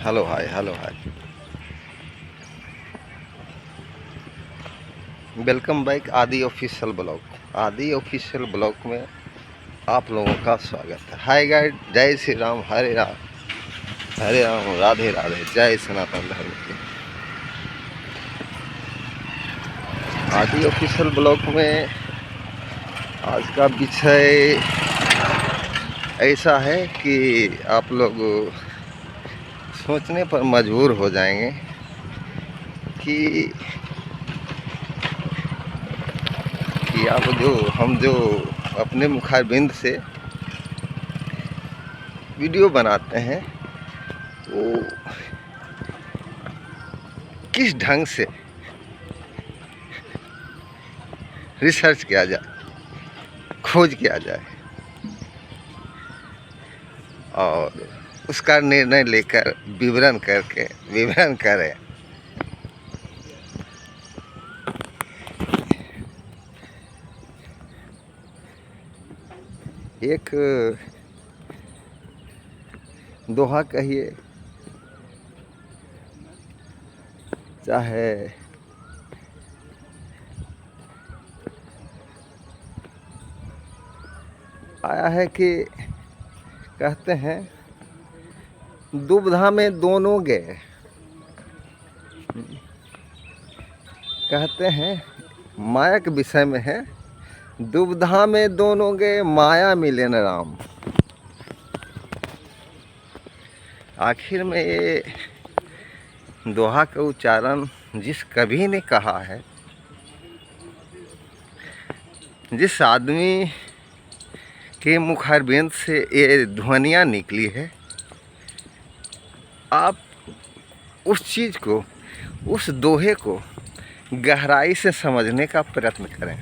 Hello hi, hello hi. Welcome back आदि official blog. आदि official blog में आप लोगों का स्वागत है। हाय गाइड, जय श्री राम, हरे राम, राधे राधे, जय सनातन धर्म की। आदि ऑफिशियल ब्लॉग में आज का विषय ऐसा है कि आप लोग सोचने पर मजबूर हो जाएंगे कि आप जो अपने मुखारबिंद से वीडियो बनाते हैं वो किस ढंग से रिसर्च किया जाए, खोज किया जाए और उसका निर्णय लेकर विवरण करें। एक दोहा कहिए, चाहे आया है कि कहते हैं दुविधा में दोनों गए। कहते हैं माया के विषय में है, दुविधा में दोनों गए, माया मिले न राम। आखिर में ये दोहा का उच्चारण जिस कवि ने कहा है, जिस आदमी के मुखारबिंद से ये ध्वनियाँ निकली है, आप उस चीज़ को, उस दोहे को गहराई से समझने का प्रयत्न करें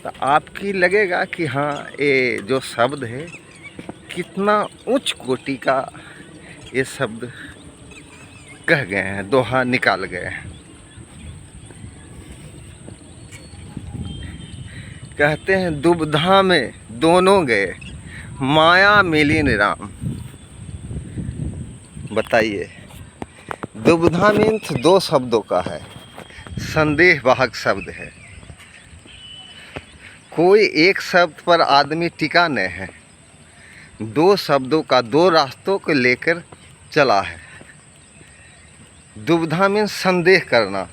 तो आपकी लगेगा कि हाँ, ये जो शब्द है कितना उच्च कोटि का ये शब्द कह गए हैं, दोहा निकाल गए हैं। कहते हैं दुविधा में दोनों गए, माया मिली न राम। बताइए, दुविधा मीन्स दो शब्दों का है, संदेह वाहक शब्द है। कोई एक शब्द पर आदमी टिका नहीं है, दो शब्दों का, दो रास्तों को लेकर चला है। दुविधा मीन्स संदेह करना।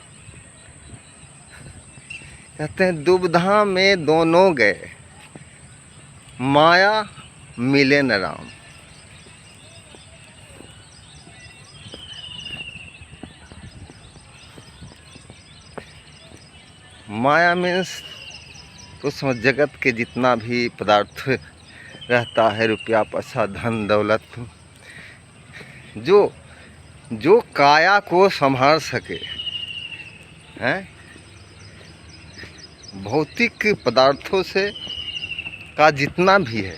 कहते हैं दुविधा में दोनों गए, माया मिले न राम। माया मीन्स उस जगत के जितना भी पदार्थ रहता है, रुपया पैसा धन दौलत, जो काया को संभाल सके, हैं, भौतिक पदार्थों से का जितना भी है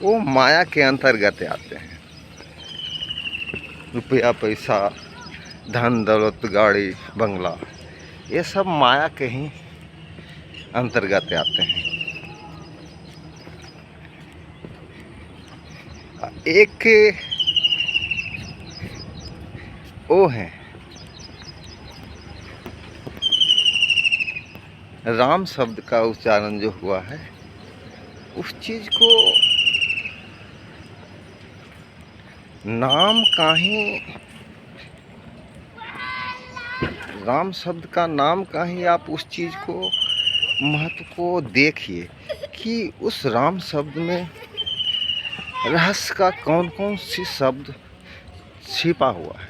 वो माया के अंतर्गत आते हैं। रुपया पैसा धन दौलत गाड़ी बंगला, ये सब माया के ही अंतर्गत आते हैं। एक वो है राम शब्द का उच्चारण जो हुआ है, उस चीज को नाम का ही, राम शब्द का नाम का ही आप उस चीज को, महत्व को देखिए कि उस राम शब्द में रहस्य का कौन कौन सी शब्द छिपा हुआ है।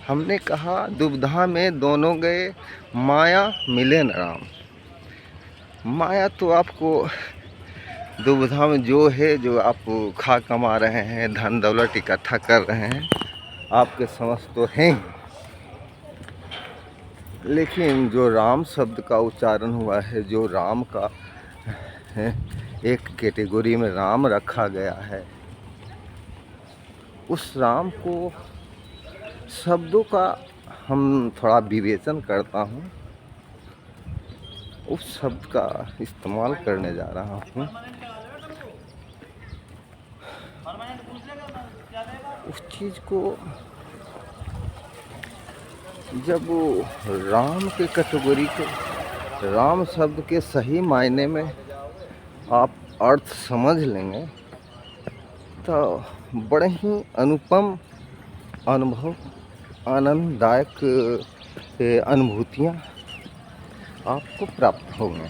हमने कहा दुविधा में दोनों गए, माया मिले न राम। माया तो आपको दुविधा में जो है, जो आप खा कमा रहे हैं, धन दौलत इकट्ठा कर रहे हैं, आपके समझ तो हैं ही। लेकिन जो राम शब्द का उच्चारण हुआ है, जो राम का है, एक कैटेगरी में राम रखा गया है, उस राम को शब्दों का हम थोड़ा विवेचन करता हूँ उस शब्द का इस्तेमाल करने जा रहा हूँ। उस चीज़ को जब राम के कैटेगरी को, राम शब्द के सही मायने में आप अर्थ समझ लेंगे तो बड़े ही अनुपम अनुभव, आनंददायक अनुभूतियाँ आपको प्राप्त होंगी।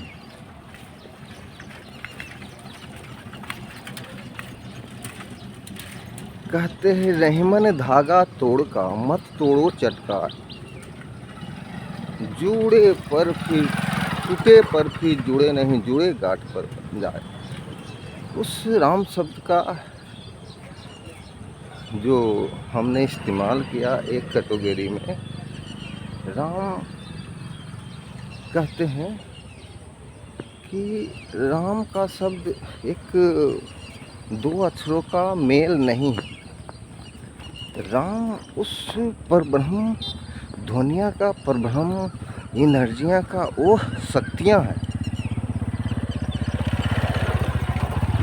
कहते हैं रहीमन धागा तोड़ का मत तोड़ो चटका, जुड़े पर फिर टूटे पर फिर जुड़े नहीं, जुड़े गांठ पर जाए। उस राम शब्द का जो हमने इस्तेमाल किया एक कैटेगरी में, राम कहते हैं कि राम का शब्द एक दो अक्षरों का मेल नहीं है। राम उस परब्रह्म ध्वनिया का, परब्रह्म एनर्जियाँ का वो शक्तियाँ हैं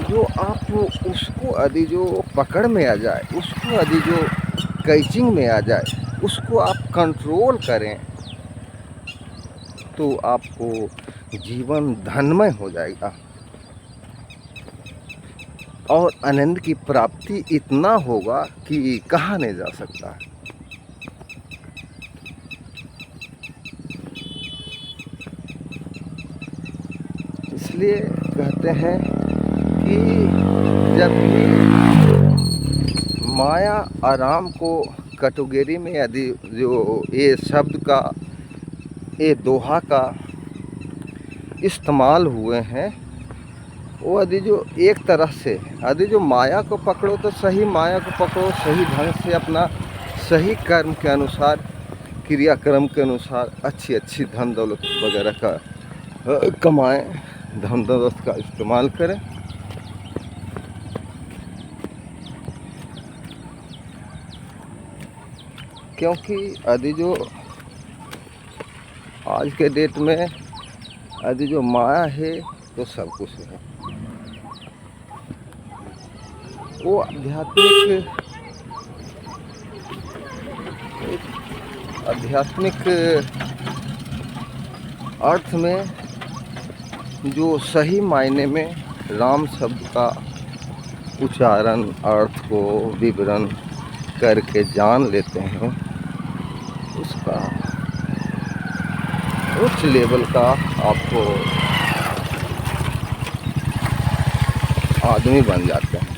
जो आप उसको यदि जो पकड़ में आ जाए, उसको यदि जो कैचिंग में आ जाए, उसको आप कंट्रोल करें तो आपको जीवन धनमय हो जाएगा और आनंद की प्राप्ति इतना होगा कि कहा नहीं जा सकता। इसलिए कहते हैं कि जब भी माया आराम को कैटेगरी में यदि जो ये शब्द का, ये दोहा का इस्तेमाल हुए हैं, वो यदि जो एक तरह से यदि जो माया को पकड़ो तो सही माया को पकड़ो, सही ढंग से अपना सही कर्म के अनुसार, क्रियाक्रम के अनुसार अच्छी धन दौलत वगैरह का कमाएं, धन दौलत का इस्तेमाल करें। क्योंकि यदि जो आज के डेट में यदि जो माया है तो सब कुछ है। वो आध्यात्मिक अर्थ में जो सही मायने में राम शब्द का उच्चारण, अर्थ को विवरण करके जान लेते हैं, उसका उच्च लेवल का आपको आदमी बन जाते हैं।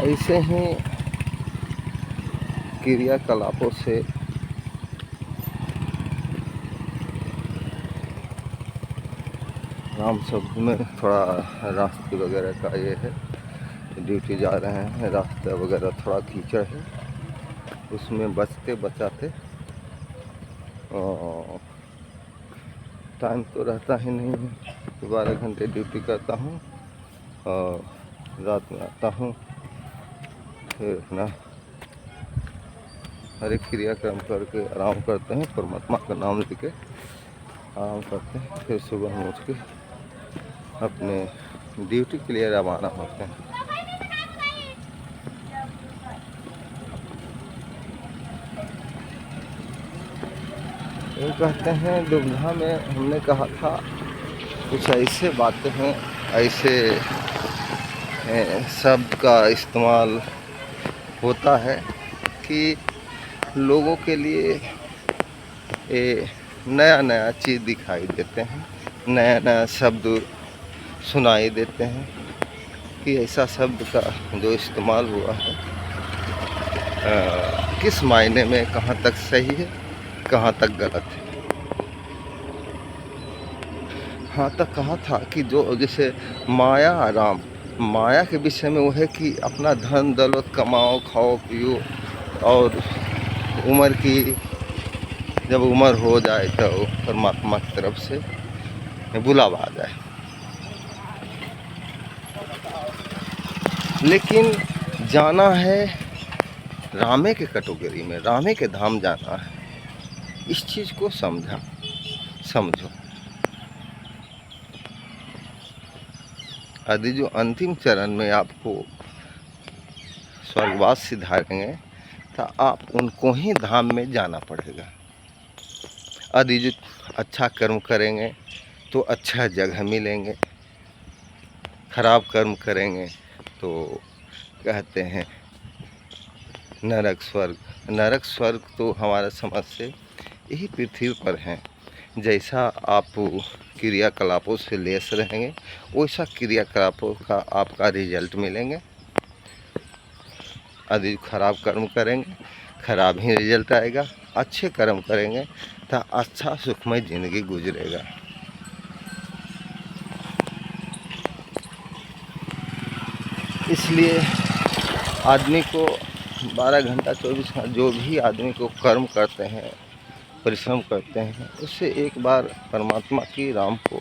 ऐसे ही क्रियाकलापों से राम शब्द में थोड़ा रास्ते वगैरह का ये है, ड्यूटी जा रहे हैं, रास्ता वगैरह थोड़ा कीचड़ है, उसमें बचते बचाते टाइम तो रहता ही नहीं है। 12 घंटे ड्यूटी करता हूँ और रात में आता हूँ, फिर ना हर एक क्रियाक्रम करके आराम करते हैं, परमात्मा का नाम लेके आराम करते हैं, फिर सुबह में उठ के अपने ड्यूटी के लिए रवाना होते हैं। वो कहते हैं दुविधा में हमने कहा था कुछ ऐसे बातें हैं, ऐसे शब्द का इस्तेमाल होता है कि लोगों के लिए नया नया चीज़ दिखाई देते हैं, नया नया शब्द सुनाई देते हैं कि ऐसा शब्द का जो इस्तेमाल हुआ है किस मायने में कहाँ तक सही है, कहाँ तक गलत है। हाँ, तक कहा था कि जो जैसे माया आराम, माया के विषय में वो है कि अपना धन दौलत कमाओ, खाओ पियो, और उम्र की जब उम्र हो जाए तो परमात्मा की तरफ से बुलावा आ जाए। लेकिन जाना है रामे के कैटेगरी में, रामे के धाम जाना है। इस चीज़ को समझो। यदि जो अंतिम चरण में आपको स्वर्गवास सिधारेंगे तो आप उनको ही धाम में जाना पड़ेगा। यदि जो अच्छा कर्म करेंगे तो अच्छा जगह मिलेंगे, खराब कर्म करेंगे तो कहते हैं नरक स्वर्ग। नरक स्वर्ग तो हमारा समझ से यही पृथ्वी पर हैं। जैसा आप क्रियाकलापों से लेस रहेंगे वैसा क्रियाकलापों का आपका रिजल्ट मिलेंगे। यदि खराब कर्म करेंगे खराब ही रिजल्ट आएगा, अच्छे कर्म करेंगे तो अच्छा सुखमय ज़िंदगी गुजरेगा। इसलिए आदमी को 12 घंटा 24 घंटा जो भी आदमी को कर्म करते हैं, परिश्रम करते हैं, उससे एक बार परमात्मा की राम को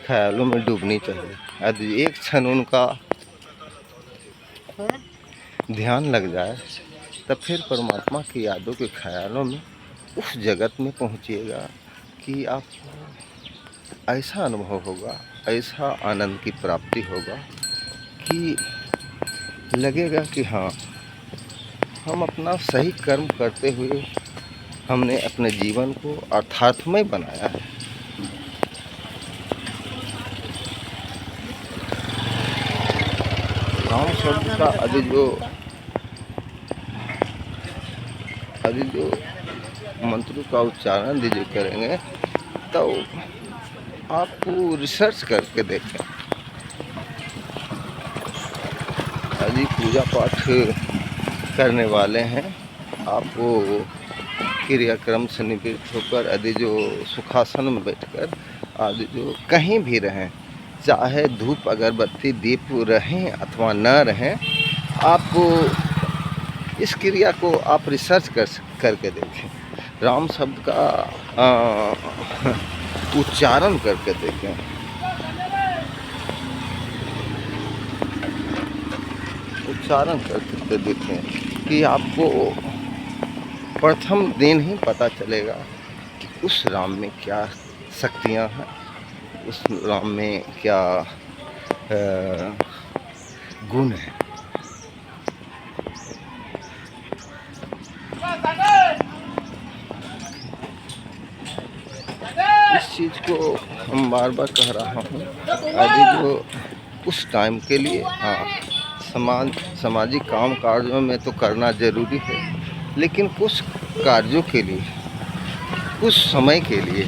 ख्यालों में डूबनी चाहिए। यदि एक क्षण उनका ध्यान लग जाए तब फिर परमात्मा की यादों के ख्यालों में उस जगत में पहुंचिएगा कि आपको ऐसा अनुभव होगा, ऐसा आनंद की प्राप्ति होगा कि लगेगा कि हाँ, हम अपना सही कर्म करते हुए हमने अपने जीवन को अर्थार्थमय बनाया है। राम शब्द का अभी जो मंत्रों का उच्चारण दीजिए करेंगे तो आपको रिसर्च करके देखें। यदि पूजा पाठ करने वाले हैं, आपको क्रियाक्रम से निवृत्त होकर यदि जो सुखासन में बैठकर आदि जो कहीं भी रहें, चाहे धूप अगरबत्ती दीप रहें अथवा न रहें, आप इस क्रिया को आप रिसर्च करके देखें। राम शब्द का उच्चारण करके देखें। उच्चारण करके देखें कि आपको प्रथम दिन ही पता चलेगा कि उस राम में क्या शक्तियाँ हैं, उस राम में क्या गुण है। इस चीज़ को हम बार बार कह रहा हूँ। अभी जो उस टाइम के लिए हाँ, सामाजिक काम कार्यों में तो करना ज़रूरी है, लेकिन कुछ कार्यों के लिए, कुछ समय के लिए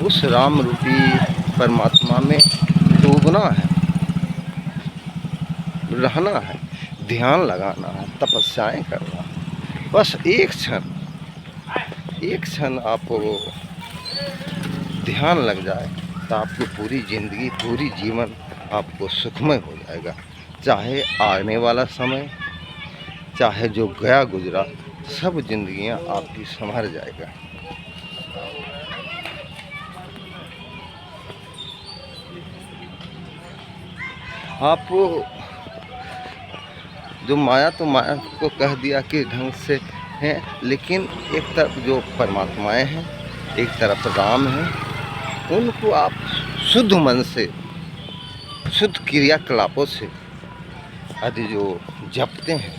उस राम रूपी परमात्मा में डूबना है, रहना है, ध्यान लगाना है, तपस्याएं करना है। बस एक क्षण आपको ध्यान लग जाए तो आपकी पूरी ज़िंदगी, पूरी जीवन आपको सुखमय हो जाएगा। चाहे आने वाला समय, चाहे जो गया गुजरा, सब जिंदगियां आपकी संभल जाएगा। आप जो माया तो माया को कह दिया कि ढंग से हैं, लेकिन एक तरफ जो परमात्माएं हैं, एक तरफ राम हैं, उनको आप शुद्ध मन से, शुद्ध क्रियाकलापों से यदि जो जपते हैं,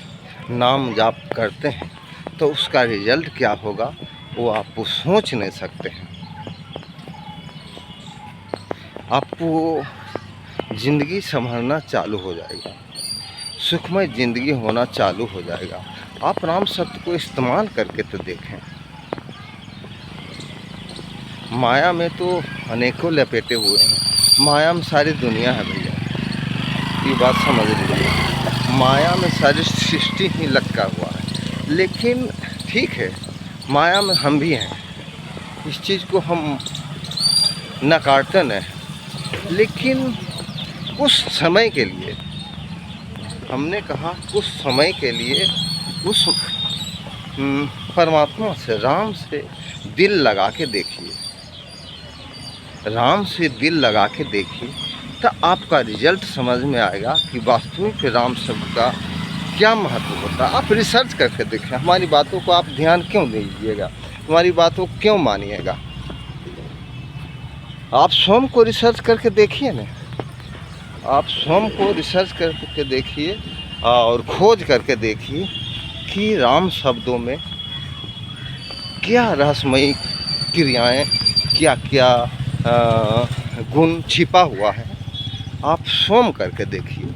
नाम जाप करते हैं, तो उसका रिजल्ट क्या होगा वो आप सोच नहीं सकते हैं। आपको ज़िंदगी संभलना चालू हो जाएगा, सुखमय ज़िंदगी होना चालू हो जाएगा। आप राम शब्द को इस्तेमाल करके तो देखें। माया में तो अनेकों लपेटे हुए हैं, माया में सारी दुनिया है भैया, ये बात समझ लीजिए। माया में सारी सृष्टि ही लटका हुआ है, लेकिन ठीक है, माया में हम भी हैं, इस चीज़ को हम नकारते नहीं, लेकिन कुछ समय के लिए, हमने कहा कुछ समय के लिए उस परमात्मा से, राम से दिल लगा के देखिए। राम से दिल लगा के देखिए तो आपका रिजल्ट समझ में आएगा कि वास्तविक राम शब्द का क्या महत्व होता है। आप रिसर्च करके देखें, हमारी बातों को आप ध्यान क्यों दीजिएगा, हमारी बातों को क्यों मानिएगा। आप स्वयं को रिसर्च करके देखिए ना, आप स्वयं को रिसर्च करके देखिए और खोज करके देखिए कि राम शब्दों में क्या रहस्यमयी क्रियाएं, क्या क्या गुण छिपा हुआ है। आप स्वयं करके देखिए।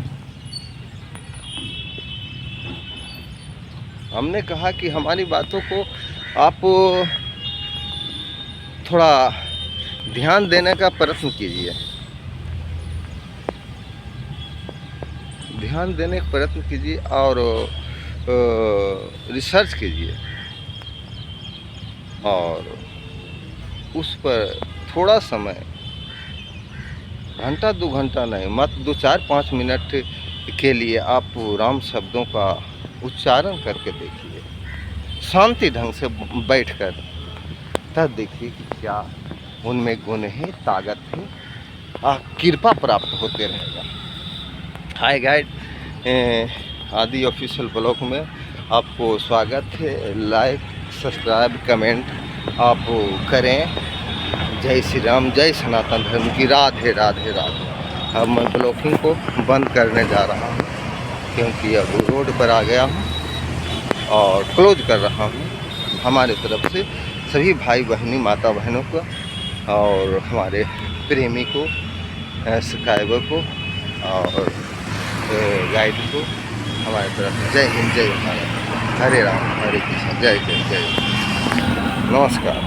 हमने कहा कि हमारी बातों को आप थोड़ा ध्यान देने का प्रयत्न कीजिए, ध्यान देने का प्रयत्न कीजिए और रिसर्च कीजिए और उस पर थोड़ा समय, घंटा 2 घंटा नहीं, मत 2 4 5 मिनट के लिए आप राम शब्दों का उच्चारण करके देखिए, शांति ढंग से बैठकर, तब देखिए कि क्या उनमें गुण है, ताकत है, कृपा प्राप्त होते रहेगा। हाय गाइड, आदि ऑफिशियल ब्लॉग में आपको स्वागत है। लाइक, सब्सक्राइब, कमेंट आप करें। जय श्री राम, जय सनातन धर्म की। राधे राधे राधे। अब मैं ब्लॉगिंग को बंद करने जा रहा हूँ क्योंकि अब रोड पर आ गया हूँ और क्लोज कर रहा हूँ। हमारे तरफ से सभी भाई बहनी, माता बहनों को और हमारे प्रेमी को, सब्सक्राइबर को और गाइड को हमारे तरफ जय हिंद, जय भारत, हरे राम हरे कृष्ण, जय जय जय। नमस्कार।